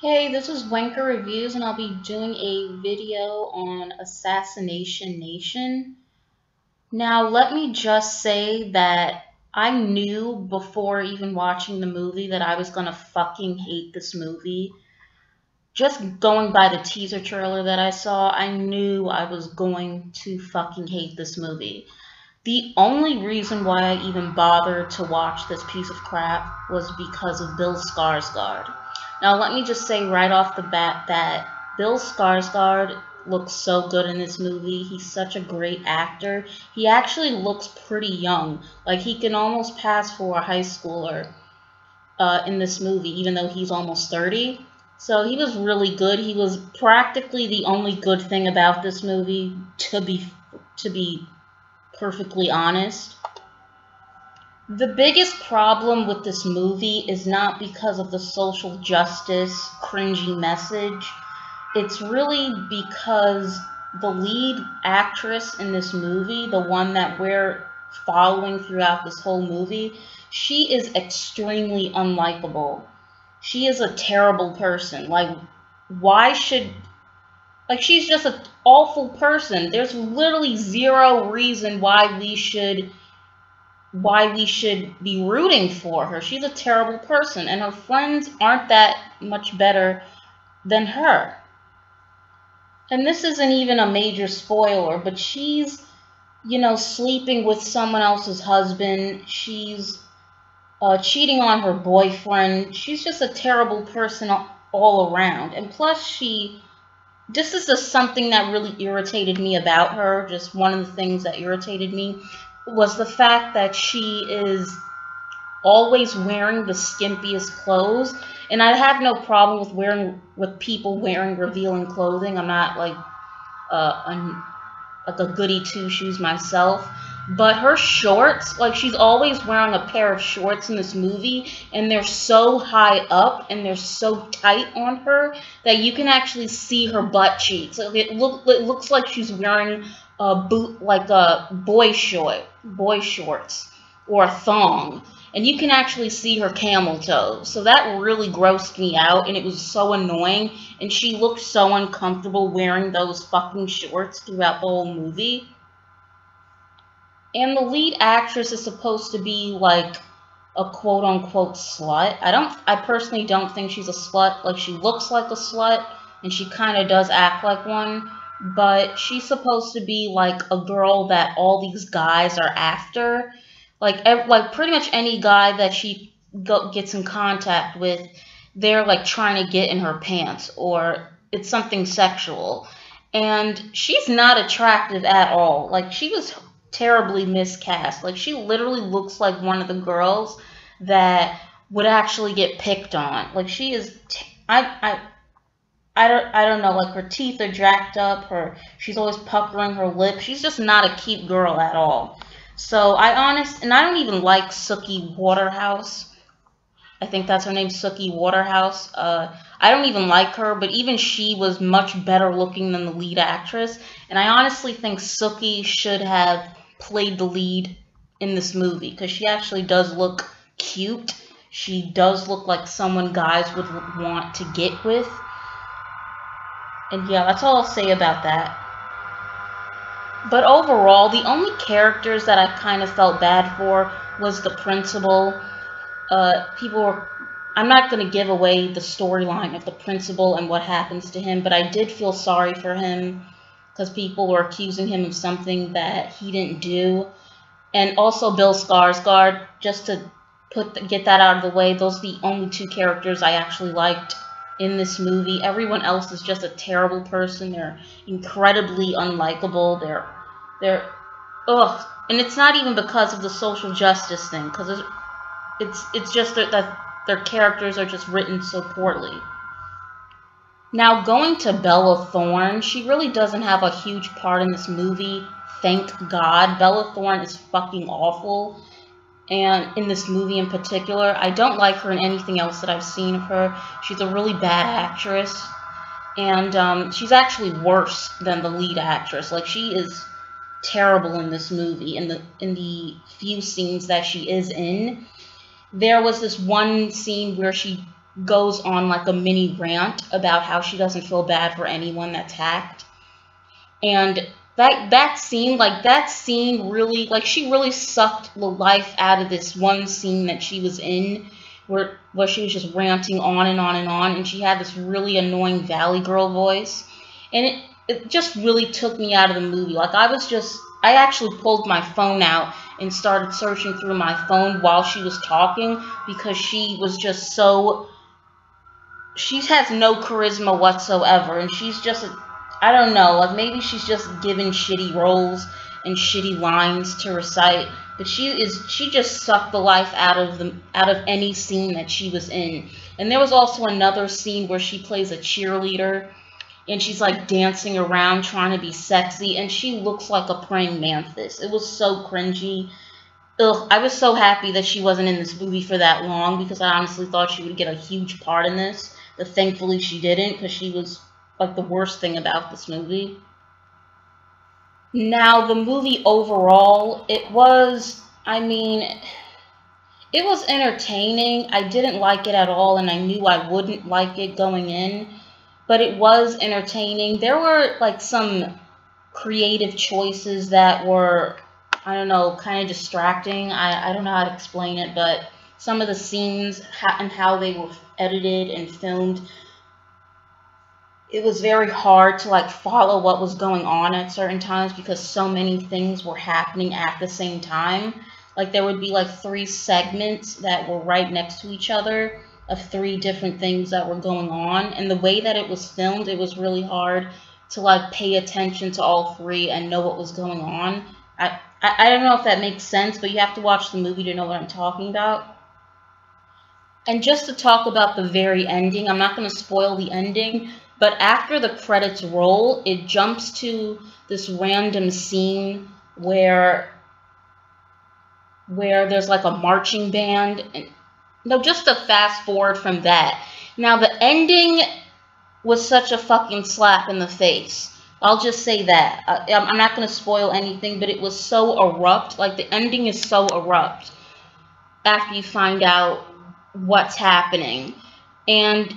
Hey, this is Wenker Reviews, and I'll be doing a video on Assassination Nation. Now, let me just say that I knew before even watching the movie that I was gonna fucking hate this movie. Just going by the teaser trailer that I saw, I knew I was going to fucking hate this movie. The only reason why I even bothered to watch this piece of crap was because of Bill Skarsgård. Now, let me just say right off the bat that Bill Skarsgård looks so good in this movie. He's such a great actor. He actually looks pretty young. Like, he can almost pass for a high schooler in this movie, even though he's almost 30. So he was really good. He was practically the only good thing about this movie, to be perfectly honest. The biggest problem with this movie is not because of the social justice, cringy message. It's really because the lead actress in this movie, the one that we're following throughout this whole movie, she is extremely unlikable. She is a terrible person. Why should she's just an awful person. There's literally zero reason why we should be rooting for her. She's a terrible person, and her friends aren't that much better than her. And this isn't even a major spoiler, but she's, sleeping with someone else's husband. She's cheating on her boyfriend. She's just a terrible person all around. And plus, this is just something that really irritated me about her. Just one of the things that irritated me was the fact that she is always wearing the skimpiest clothes. And I have no problem with people wearing revealing clothing. I'm not like a goody two shoes myself. But her shorts, like she's always wearing a pair of shorts in this movie, and they're so high up and they're so tight on her that you can actually see her butt cheeks. It looks like she's wearing a boy shorts, or a thong, and you can actually see her camel toes. So that really grossed me out, and it was so annoying. And she looked so uncomfortable wearing those fucking shorts throughout the whole movie. And the lead actress is supposed to be like a quote unquote slut. I personally don't think she's a slut. Like, she looks like a slut and she kind of does act like one, but she's supposed to be like a girl that all these guys are after. Like pretty much any guy that she gets in contact with, they're like trying to get in her pants, or it's something sexual. And she's not attractive at all. Like, she was terribly miscast. Like, she literally looks like one of the girls that would actually get picked on. Like, she is I don't know, like her teeth are jacked up, she's always puckering her lips. She's just not a cute girl at all. So and I don't even like Sookie Waterhouse. I think that's her name, Sookie Waterhouse. I don't even like her, but even she was much better looking than the lead actress. And I honestly think Sookie should have played the lead in this movie, because she actually does look cute. She does look like someone guys would want to get with. And yeah, that's all I'll say about that. But overall, the only characters that I kind of felt bad for was the principal. People were. I'm not going to give away the storyline of the principal and what happens to him, but I did feel sorry for him because people were accusing him of something that he didn't do. And also Bill Skarsgård, just to get that out of the way, those are the only two characters I actually liked in this movie. Everyone else is just a terrible person. They're incredibly unlikable. They're ugh, and it's not even because of the social justice thing, because it's just that their characters are just written so poorly. Now, going to Bella Thorne, she really doesn't have a huge part in this movie. Thank God. Bella Thorne is fucking awful. And in this movie in particular, I don't like her in anything else that I've seen of her. She's a really bad actress. And she's actually worse than the lead actress. Like, she is terrible in this movie. In the few scenes that she is in, there was this one scene where she goes on like a mini rant about how she doesn't feel bad for anyone that's hacked. And that scene really, like, she really sucked the life out of this one scene that she was in, where she was just ranting on and on and on, and she had this really annoying Valley Girl voice, and it just really took me out of the movie. Like, I actually pulled my phone out and started searching through my phone while she was talking, because she was just so, she has no charisma whatsoever, and she's just I don't know, like, maybe she's just given shitty roles and shitty lines to recite, but she just sucked the life out of any scene that she was in. And there was also another scene where she plays a cheerleader, and she's like dancing around trying to be sexy, and she looks like a praying mantis. It was so cringy. Ugh, I was so happy that she wasn't in this movie for that long, because I honestly thought she would get a huge part in this. But thankfully she didn't, because she was like the worst thing about this movie. Now, the movie overall, I mean, it was entertaining. I didn't like it at all, and I knew I wouldn't like it going in, but it was entertaining. There were like some creative choices that were, I don't know, kind of distracting. I don't know how to explain it, but some of the scenes and how they were edited and filmed, it was very hard to like follow what was going on at certain times, because so many things were happening at the same time. Like, there would be like 3 segments that were right next to each other of 3 different things that were going on, and the way that it was filmed, it was really hard to like pay attention to all 3 and know what was going on. I don't know if that makes sense, but you have to watch the movie to know what I'm talking about. And just to talk about the very ending, I'm not going to spoil the ending, but after the credits roll, it jumps to this random scene where there's like a marching band. And no, just to fast forward from that. Now, the ending was such a fucking slap in the face. I'll just say that. I'm not going to spoil anything, but it was so abrupt. Like, the ending is so abrupt after you find out what's happening. And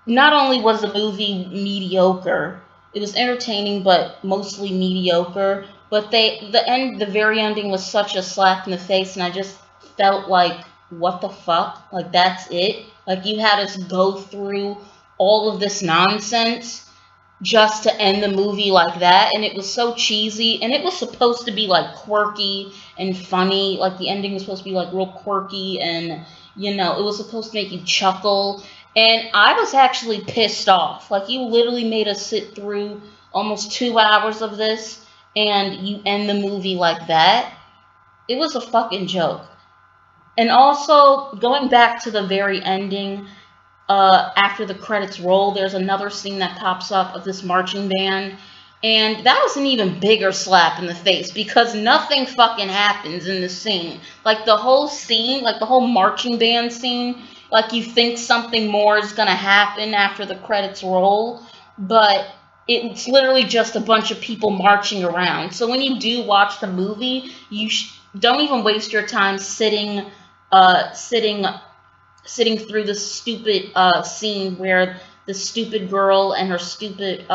not only was the movie mediocre, it was entertaining, but mostly mediocre. But the very ending was such a slap in the face, and I just felt like, what the fuck? Like, that's it? Like, you had us go through all of this nonsense just to end the movie like that, and it was so cheesy, and it was supposed to be like quirky and funny. Like, the ending was supposed to be like real quirky, and it was supposed to make you chuckle, and I was actually pissed off. Like, you literally made us sit through almost 2 hours of this, and you end the movie like that. It was a fucking joke. And also, going back to the very ending, after the credits roll, there's another scene that pops up of this marching band, and that was an even bigger slap in the face, because nothing fucking happens in this scene. Like, the whole scene, like the whole marching band scene, like, you think something more is gonna happen after the credits roll, but it's literally just a bunch of people marching around. So when you do watch the movie, you don't even waste your time sitting through this stupid scene where the stupid girl and her stupid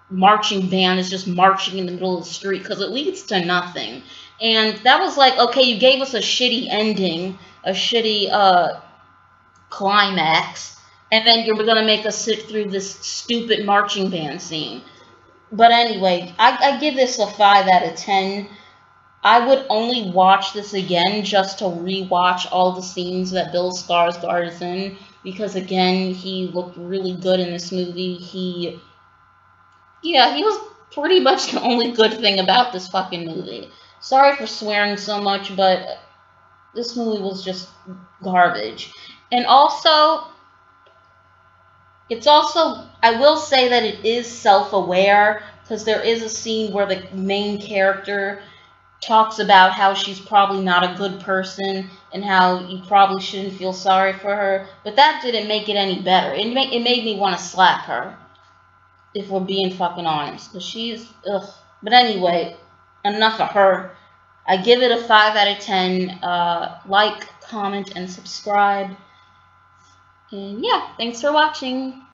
marching band is just marching in the middle of the street, because it leads to nothing. And that was like, okay, you gave us a shitty ending, a shitty climax, and then you're gonna make us sit through this stupid marching band scene. But anyway, I give this a 5 out of 10. I would only watch this again just to rewatch all the scenes that Bill Skarsgård is in, because again, he looked really good in this movie. He was pretty much the only good thing about this fucking movie. Sorry for swearing so much, but this movie was just garbage. And also, I will say that it is self-aware, because there is a scene where the main character talks about how she's probably not a good person and how you probably shouldn't feel sorry for her, but that didn't make it any better. It made me want to slap her, if we're being fucking honest, because she's, ugh. But anyway, enough of her. I give it a 5 out of 10. Like, comment, and subscribe. And yeah, thanks for watching.